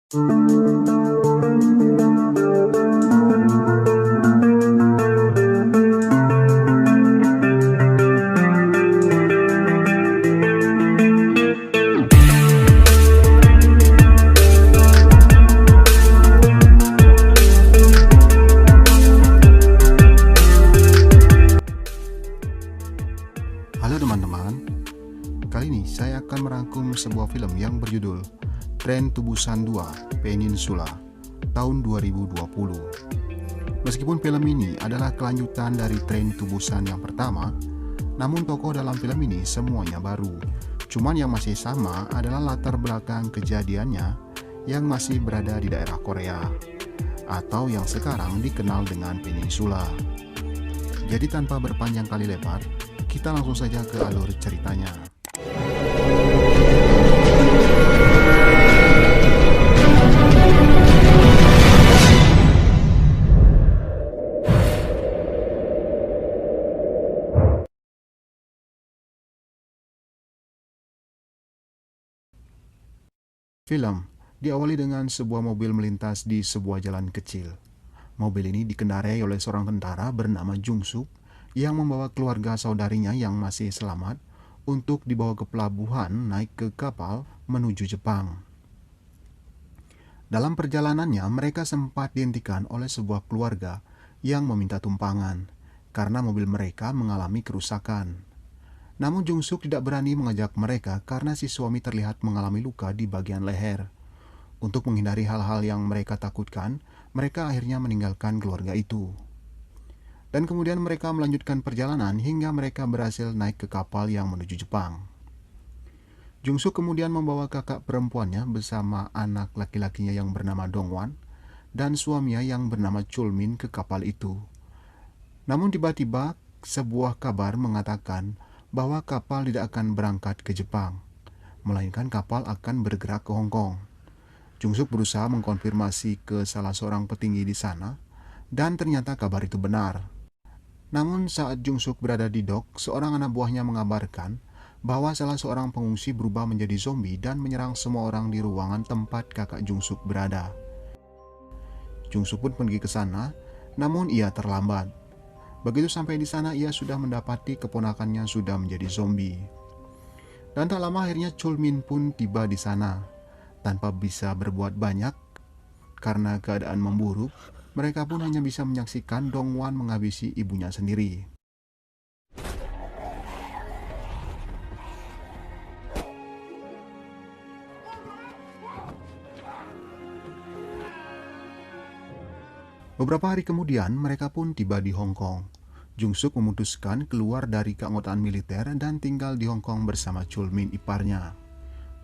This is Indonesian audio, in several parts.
Halo teman-teman, kali ini saya akan merangkum sebuah film yang berjudul Train to Busan 2 Peninsula tahun 2020. Meskipun film ini adalah kelanjutan dari Train to Busan yang pertama, namun tokoh dalam film ini semuanya baru. Cuman yang masih sama adalah latar belakang kejadiannya yang masih berada di daerah Korea, atau yang sekarang dikenal dengan Peninsula. Jadi tanpa berpanjang kali lebar, kita langsung saja ke alur ceritanya. Film diawali dengan sebuah mobil melintas di sebuah jalan kecil. Mobil ini dikendarai oleh seorang tentara bernama Jung Suk yang membawa keluarga saudarinya yang masih selamat untuk dibawa ke pelabuhan naik ke kapal menuju Jepang. Dalam perjalanannya, mereka sempat dihentikan oleh sebuah keluarga yang meminta tumpangan karena mobil mereka mengalami kerusakan. Namun Jung Suk tidak berani mengajak mereka karena si suami terlihat mengalami luka di bagian leher. Untuk menghindari hal-hal yang mereka takutkan, mereka akhirnya meninggalkan keluarga itu. Dan kemudian mereka melanjutkan perjalanan hingga mereka berhasil naik ke kapal yang menuju Jepang. Jung Suk kemudian membawa kakak perempuannya bersama anak laki-lakinya yang bernama Dongwan dan suaminya yang bernama Chulmin ke kapal itu. Namun tiba-tiba sebuah kabar mengatakan bahwa kapal tidak akan berangkat ke Jepang, melainkan kapal akan bergerak ke Hong Kong. Jung Suk berusaha mengkonfirmasi ke salah seorang petinggi di sana, dan ternyata kabar itu benar. Namun saat Jung Suk berada di dok, seorang anak buahnya mengabarkan bahwa salah seorang pengungsi berubah menjadi zombie dan menyerang semua orang di ruangan tempat kakak Jung Suk berada. Jung Suk pun pergi ke sana, namun ia terlambat. Begitu sampai di sana, ia sudah mendapati keponakannya sudah menjadi zombie. Dan tak lama akhirnya Chulmin pun tiba di sana. Tanpa bisa berbuat banyak, karena keadaan memburuk, mereka pun hanya bisa menyaksikan Dongwan menghabisi ibunya sendiri. Beberapa hari kemudian, mereka pun tiba di Hong Kong. Jung Suk memutuskan keluar dari keanggotaan militer dan tinggal di Hong Kong bersama Chulmin iparnya.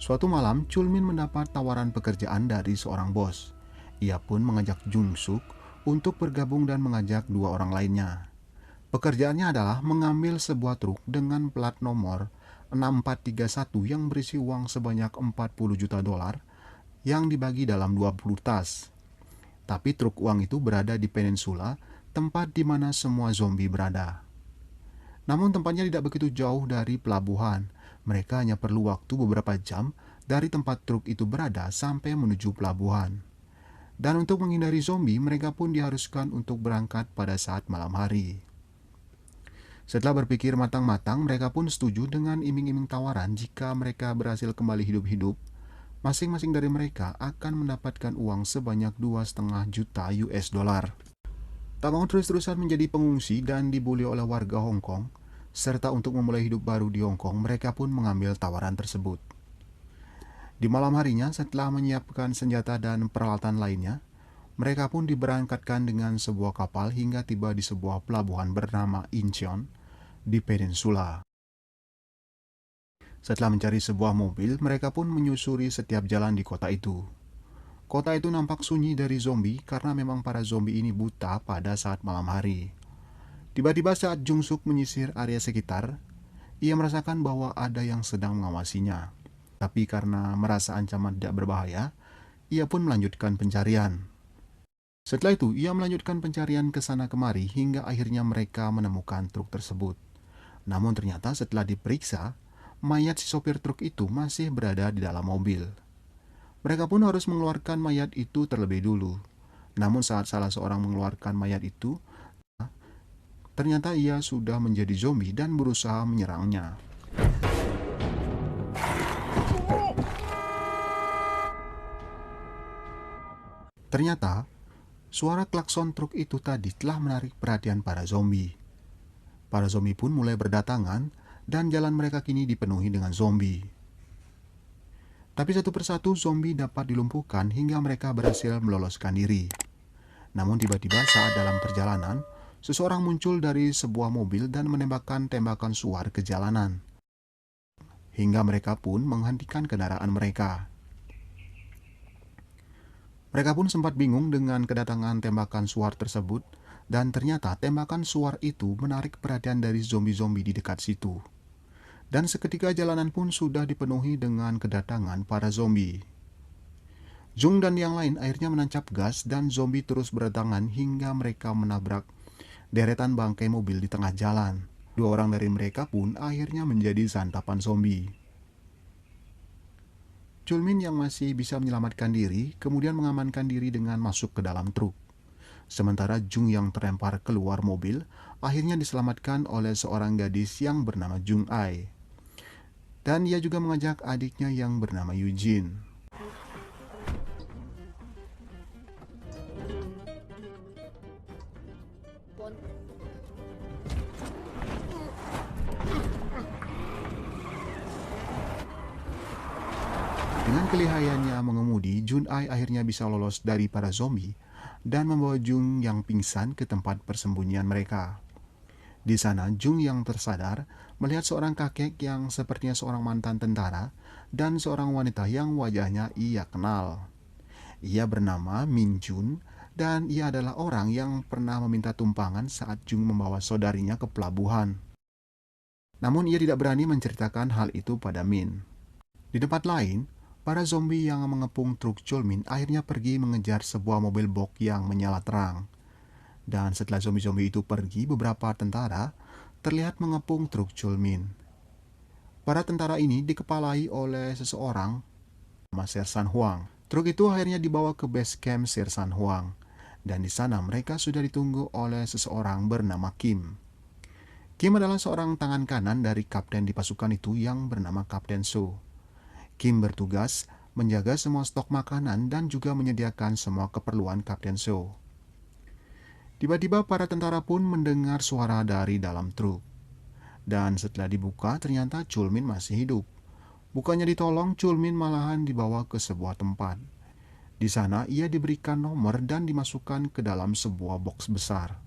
Suatu malam, Chulmin mendapat tawaran pekerjaan dari seorang bos. Ia pun mengajak Jung Suk untuk bergabung dan mengajak dua orang lainnya. Pekerjaannya adalah mengambil sebuah truk dengan plat nomor 6431 yang berisi uang sebanyak 40 juta dolar yang dibagi dalam 20 tas. Tapi truk uang itu berada di Peninsula, tempat di mana semua zombie berada. Namun tempatnya tidak begitu jauh dari pelabuhan. Mereka hanya perlu waktu beberapa jam dari tempat truk itu berada sampai menuju pelabuhan. Dan untuk menghindari zombie, mereka pun diharuskan untuk berangkat pada saat malam hari. Setelah berpikir matang-matang, mereka pun setuju dengan iming-iming tawaran jika mereka berhasil kembali hidup-hidup. Masing-masing dari mereka akan mendapatkan uang sebanyak 2,5 juta US dollar. Tak mau terus-terusan menjadi pengungsi dan dibully oleh warga Hong Kong, serta untuk memulai hidup baru di Hong Kong, mereka pun mengambil tawaran tersebut. Di malam harinya, setelah menyiapkan senjata dan peralatan lainnya, mereka pun diberangkatkan dengan sebuah kapal hingga tiba di sebuah pelabuhan bernama Incheon di Peninsula. Setelah mencari sebuah mobil, mereka pun menyusuri setiap jalan di kota itu. Kota itu nampak sunyi dari zombie karena memang para zombie ini buta pada saat malam hari. Tiba-tiba saat Jung Suk menyisir area sekitar, ia merasakan bahwa ada yang sedang mengawasinya. Tapi karena merasa ancaman tidak berbahaya, ia pun melanjutkan pencarian. Setelah itu, ia melanjutkan pencarian ke sana kemari hingga akhirnya mereka menemukan truk tersebut. Namun ternyata setelah diperiksa, mayat si sopir truk itu masih berada di dalam mobil. Mereka pun harus mengeluarkan mayat itu terlebih dulu. Namun saat salah seorang mengeluarkan mayat itu, ternyata ia sudah menjadi zombie dan berusaha menyerangnya. Ternyata, suara klakson truk itu tadi telah menarik perhatian para zombie. Para zombie pun mulai berdatangan dan jalan mereka kini dipenuhi dengan zombie. Tapi satu persatu zombie dapat dilumpuhkan hingga mereka berhasil meloloskan diri. Namun tiba-tiba saat dalam perjalanan, seseorang muncul dari sebuah mobil dan menembakkan tembakan suar ke jalanan. Hingga mereka pun menghentikan kendaraan mereka. Mereka pun sempat bingung dengan kedatangan tembakan suar tersebut, dan ternyata tembakan suar itu menarik perhatian dari zombie-zombie di dekat situ. Dan seketika jalanan pun sudah dipenuhi dengan kedatangan para zombie. Jung dan yang lain akhirnya menancap gas dan zombie terus berdatangan hingga mereka menabrak deretan bangkai mobil di tengah jalan. Dua orang dari mereka pun akhirnya menjadi santapan zombie. Chulmin yang masih bisa menyelamatkan diri kemudian mengamankan diri dengan masuk ke dalam truk. Sementara Jung yang terlempar keluar mobil akhirnya diselamatkan oleh seorang gadis yang bernama Jung Ai. Dan ia juga mengajak adiknya yang bernama Eugene. Dengan kelihayannya mengemudi, Jun Ai akhirnya bisa lolos dari para zombie dan membawa Jung yang pingsan ke tempat persembunyian mereka. Di sana, Jung yang tersadar melihat seorang kakek yang sepertinya seorang mantan tentara dan seorang wanita yang wajahnya ia kenal. Ia bernama Min Jun dan ia adalah orang yang pernah meminta tumpangan saat Jung membawa saudarinya ke pelabuhan. Namun ia tidak berani menceritakan hal itu pada Min. Di tempat lain, para zombie yang mengepung truk Chulmin akhirnya pergi mengejar sebuah mobil box yang menyala terang. Dan setelah zombie-zombie itu pergi, beberapa tentara terlihat mengepung truk Chulmin. Para tentara ini dikepalai oleh seseorang nama Sersan Huang. Truk itu akhirnya dibawa ke base camp Sersan Huang. Dan di sana mereka sudah ditunggu oleh seseorang bernama Kim. Kim adalah seorang tangan kanan dari kapten di pasukan itu yang bernama Kapten So. Kim bertugas menjaga semua stok makanan dan juga menyediakan semua keperluan Kapten So. Tiba-tiba para tentara pun mendengar suara dari dalam truk. Dan setelah dibuka ternyata Chulmin masih hidup. Bukannya ditolong, Chulmin malahan dibawa ke sebuah tempat. Di sana ia diberikan nomor dan dimasukkan ke dalam sebuah box besar.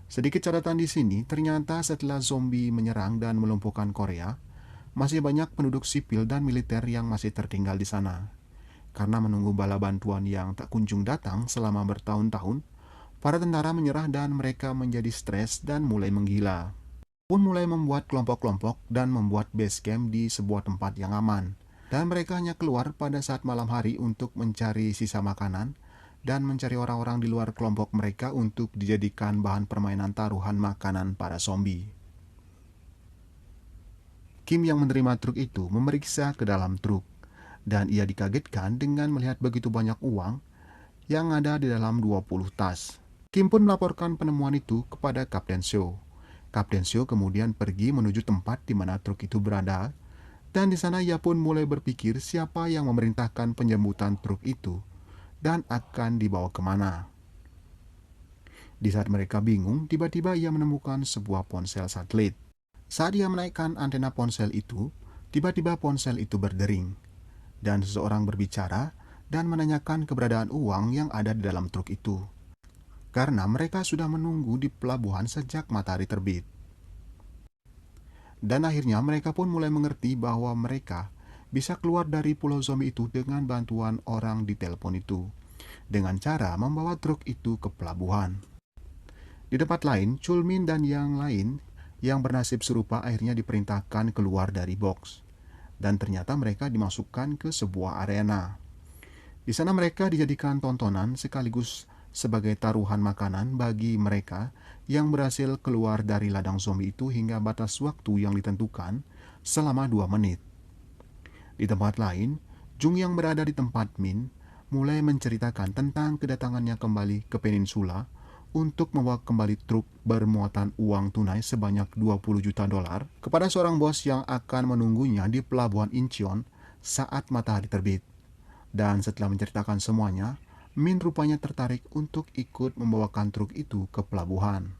Sedikit catatan di sini, ternyata setelah zombie menyerang dan melumpuhkan Korea, masih banyak penduduk sipil dan militer yang masih tertinggal di sana. Karena menunggu bala bantuan yang tak kunjung datang selama bertahun-tahun, para tentara menyerah dan mereka menjadi stres dan mulai menggila. Pun mulai membuat kelompok-kelompok dan membuat base camp di sebuah tempat yang aman. Dan mereka hanya keluar pada saat malam hari untuk mencari sisa makanan dan mencari orang-orang di luar kelompok mereka untuk dijadikan bahan permainan taruhan makanan para zombie. Kim yang menerima truk itu memeriksa ke dalam truk, dan ia dikagetkan dengan melihat begitu banyak uang yang ada di dalam 20 tas. Kim pun melaporkan penemuan itu kepada Kapten Seo. Kapten Seo kemudian pergi menuju tempat di mana truk itu berada, dan di sana ia pun mulai berpikir siapa yang memerintahkan penjemputan truk itu dan akan dibawa kemana. Di saat mereka bingung, tiba-tiba ia menemukan sebuah ponsel satelit. Saat ia menaikkan antena ponsel itu, tiba-tiba ponsel itu berdering, dan seseorang berbicara dan menanyakan keberadaan uang yang ada di dalam truk itu. Karena mereka sudah menunggu di pelabuhan sejak matahari terbit. Dan akhirnya mereka pun mulai mengerti bahwa mereka bisa keluar dari pulau zombie itu dengan bantuan orang di telepon itu, dengan cara membawa truk itu ke pelabuhan. Di tempat lain, Chulmin dan yang lain yang bernasib serupa akhirnya diperintahkan keluar dari box. Dan ternyata mereka dimasukkan ke sebuah arena. Di sana mereka dijadikan tontonan sekaligus sebagai taruhan makanan bagi mereka yang berhasil keluar dari ladang zombie itu hingga batas waktu yang ditentukan selama 2 menit. Di tempat lain, Jung yang berada di tempat Min mulai menceritakan tentang kedatangannya kembali ke peninsula untuk membawa kembali truk bermuatan uang tunai sebanyak 20 juta dolar kepada seorang bos yang akan menunggunya di pelabuhan Incheon saat matahari terbit. Dan setelah menceritakan semuanya, Min rupanya tertarik untuk ikut membawakan truk itu ke pelabuhan.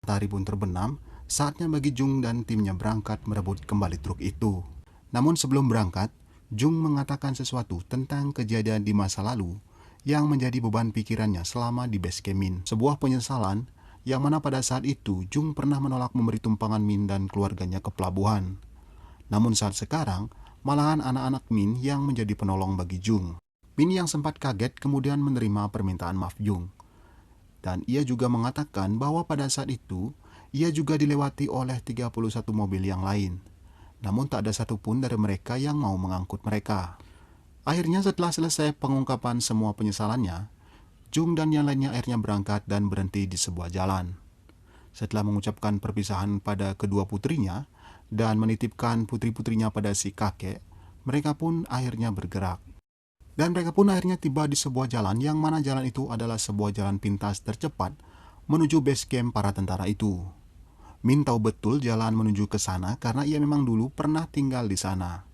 Matahari pun terbenam, saatnya bagi Jung dan timnya berangkat merebut kembali truk itu. Namun sebelum berangkat, Jung mengatakan sesuatu tentang kejadian di masa lalu yang menjadi beban pikirannya selama di base camp Min. Sebuah penyesalan yang mana pada saat itu Jung pernah menolak memberi tumpangan Min dan keluarganya ke pelabuhan. Namun saat sekarang, malahan anak-anak Min yang menjadi penolong bagi Jung. Min yang sempat kaget kemudian menerima permintaan maaf Jung. Dan ia juga mengatakan bahwa pada saat itu, ia juga dilewati oleh 31 mobil yang lain. Namun tak ada satupun dari mereka yang mau mengangkut mereka. Akhirnya setelah selesai pengungkapan semua penyesalannya, Jung dan yang lainnya akhirnya berangkat dan berhenti di sebuah jalan. Setelah mengucapkan perpisahan pada kedua putrinya dan menitipkan putri-putrinya pada si kakek, mereka pun akhirnya bergerak. Dan mereka pun akhirnya tiba di sebuah jalan yang mana jalan itu adalah sebuah jalan pintas tercepat menuju base camp para tentara itu. Min tahu betul jalan menuju ke sana karena ia memang dulu pernah tinggal di sana.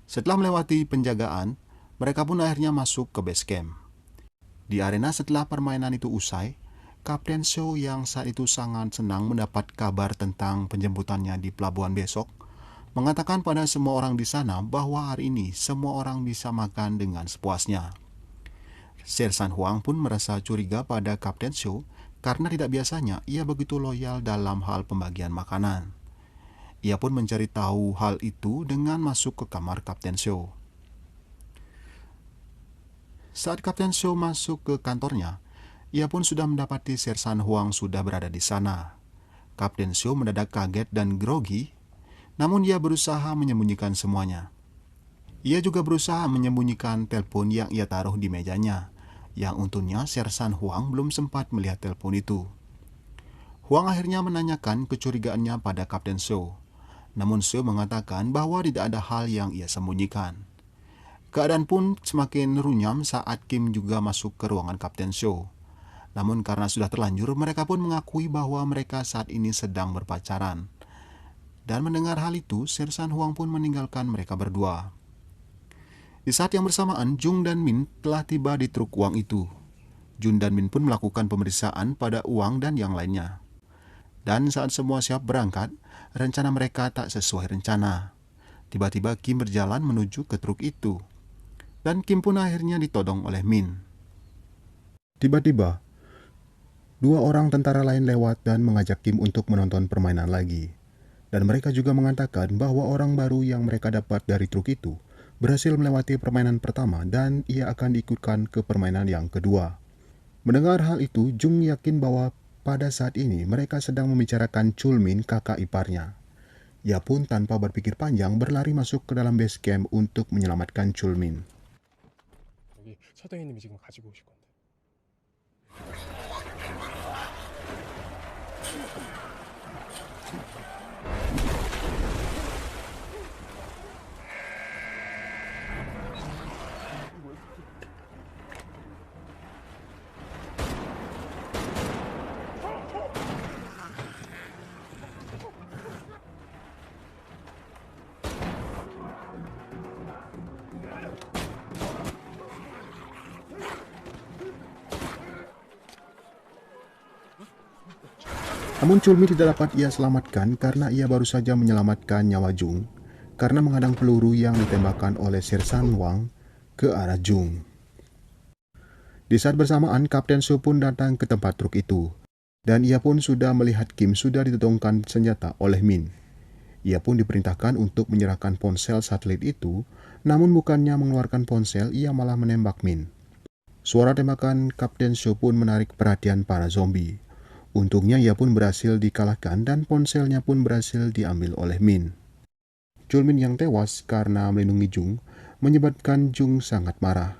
Setelah melewati penjagaan, mereka pun akhirnya masuk ke base camp. Di arena setelah permainan itu usai, Kapten Seo yang saat itu sangat senang mendapat kabar tentang penjemputannya di pelabuhan besok, mengatakan pada semua orang di sana bahwa hari ini semua orang bisa makan dengan sepuasnya. Sersan Huang pun merasa curiga pada Kapten Seo karena tidak biasanya ia begitu loyal dalam hal pembagian makanan. Ia pun mencari tahu hal itu dengan masuk ke kamar Kapten Seo. Saat Kapten Seo masuk ke kantornya, ia pun sudah mendapati Sersan Huang sudah berada di sana. Kapten Seo mendadak kaget dan grogi, namun ia berusaha menyembunyikan semuanya. Ia juga berusaha menyembunyikan telepon yang ia taruh di mejanya, yang untungnya Sersan Huang belum sempat melihat telepon itu. Huang akhirnya menanyakan kecurigaannya pada Kapten Seo, namun Seo mengatakan bahwa tidak ada hal yang ia sembunyikan. Keadaan pun semakin runyam saat Kim juga masuk ke ruangan Kapten Seo. Namun karena sudah terlanjur, mereka pun mengakui bahwa mereka saat ini sedang berpacaran. Dan mendengar hal itu, Sersan Huang pun meninggalkan mereka berdua. Di saat yang bersamaan, Jung dan Min telah tiba di truk uang itu. Jun dan Min pun melakukan pemeriksaan pada uang dan yang lainnya. Dan saat semua siap berangkat, rencana mereka tak sesuai rencana. Tiba-tiba Kim berjalan menuju ke truk itu. Dan Kim pun akhirnya ditodong oleh Min. Tiba-tiba, dua orang tentara lain lewat dan mengajak Kim untuk menonton permainan lagi. Dan mereka juga mengatakan bahwa orang baru yang mereka dapat dari truk itu berhasil melewati permainan pertama dan ia akan diikutkan ke permainan yang kedua. Mendengar hal itu, Jung yakin bahwa pada saat ini mereka sedang membicarakan Chul Min, kakak iparnya. Ia pun tanpa berpikir panjang berlari masuk ke dalam base camp untuk menyelamatkan Chul Min. 여기 서대인님이 지금 가지고 오실 건데. Namun Chul Min tidak dapat ia selamatkan karena ia baru saja menyelamatkan nyawa Jung karena menghadang peluru yang ditembakkan oleh Sersan Huang ke arah Jung. Di saat bersamaan, Kapten Seo pun datang ke tempat truk itu dan ia pun sudah melihat Kim sudah ditodongkan senjata oleh Min. Ia pun diperintahkan untuk menyerahkan ponsel satelit itu, namun bukannya mengeluarkan ponsel, ia malah menembak Min. Suara tembakan Kapten Seo pun menarik perhatian para zombie. Untungnya ia pun berhasil dikalahkan dan ponselnya pun berhasil diambil oleh Min. Chul Min yang tewas karena melindungi Jung menyebabkan Jung sangat marah.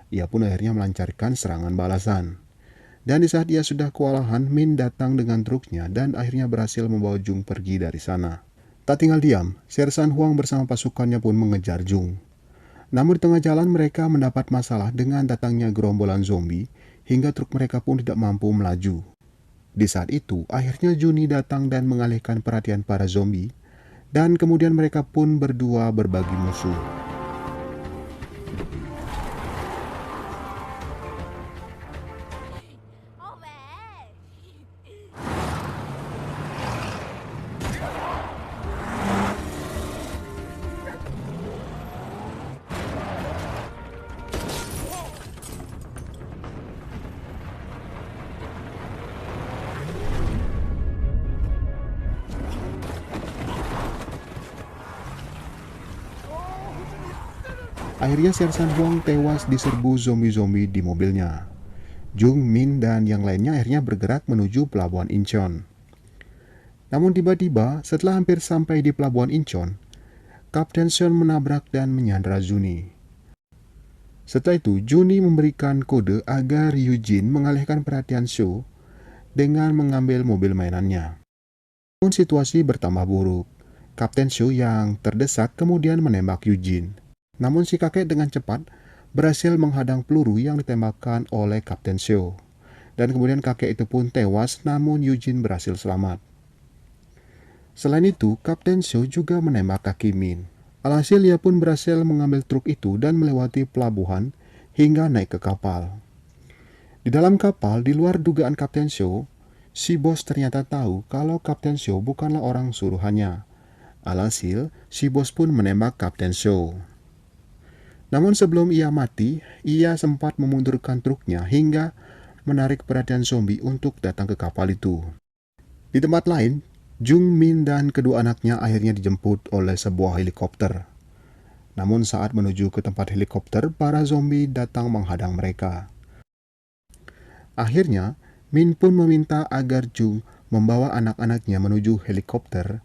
Ia pun akhirnya melancarkan serangan balasan. Dan di saat ia sudah kewalahan, Min datang dengan truknya dan akhirnya berhasil membawa Jung pergi dari sana. Tak tinggal diam, Sersan Huang bersama pasukannya pun mengejar Jung. Namun di tengah jalan mereka mendapat masalah dengan datangnya gerombolan zombie hingga truk mereka pun tidak mampu melaju. Di saat itu, akhirnya Juni datang dan mengalihkan perhatian para zombie, dan kemudian mereka pun berdua berbagi musuh. Oh man. Akhirnya Sersan Huang tewas diserbu zombie-zombie di mobilnya. Jung, Min, dan yang lainnya akhirnya bergerak menuju pelabuhan Incheon. Namun tiba-tiba, setelah hampir sampai di pelabuhan Incheon, Kapten Seon menabrak dan menyandra Juni. Setelah itu, Juni memberikan kode agar Eugene mengalihkan perhatian Seo dengan mengambil mobil mainannya. Namun situasi bertambah buruk. Kapten Seo yang terdesak kemudian menembak Eugene. Namun si kakek dengan cepat berhasil menghadang peluru yang ditembakkan oleh Kapten Seo. Dan kemudian kakek itu pun tewas, namun Eugene berhasil selamat. Selain itu, Kapten Seo juga menembak kaki Min. Alhasil ia pun berhasil mengambil truk itu dan melewati pelabuhan hingga naik ke kapal. Di dalam kapal, di luar dugaan Kapten Seo, si bos ternyata tahu kalau Kapten Seo bukanlah orang suruhannya. Alhasil, si bos pun menembak Kapten Seo. Namun sebelum ia mati, ia sempat memundurkan truknya hingga menarik perhatian zombie untuk datang ke kapal itu. Di tempat lain, Jung, Min, dan kedua anaknya akhirnya dijemput oleh sebuah helikopter. Namun saat menuju ke tempat helikopter, para zombie datang menghadang mereka. Akhirnya, Min pun meminta agar Jung membawa anak-anaknya menuju helikopter,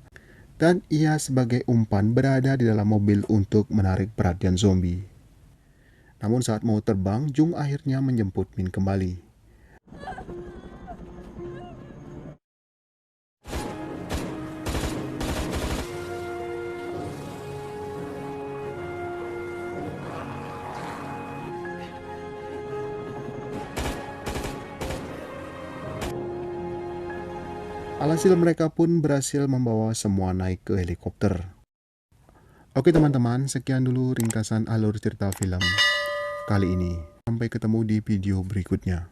dan ia sebagai umpan berada di dalam mobil untuk menarik perhatian zombie. Namun saat mau terbang, Jung akhirnya menjemput Min kembali. Alhasil mereka pun berhasil membawa semua naik ke helikopter. Oke teman-teman, sekian dulu ringkasan alur cerita film kali ini. Sampai ketemu di video berikutnya.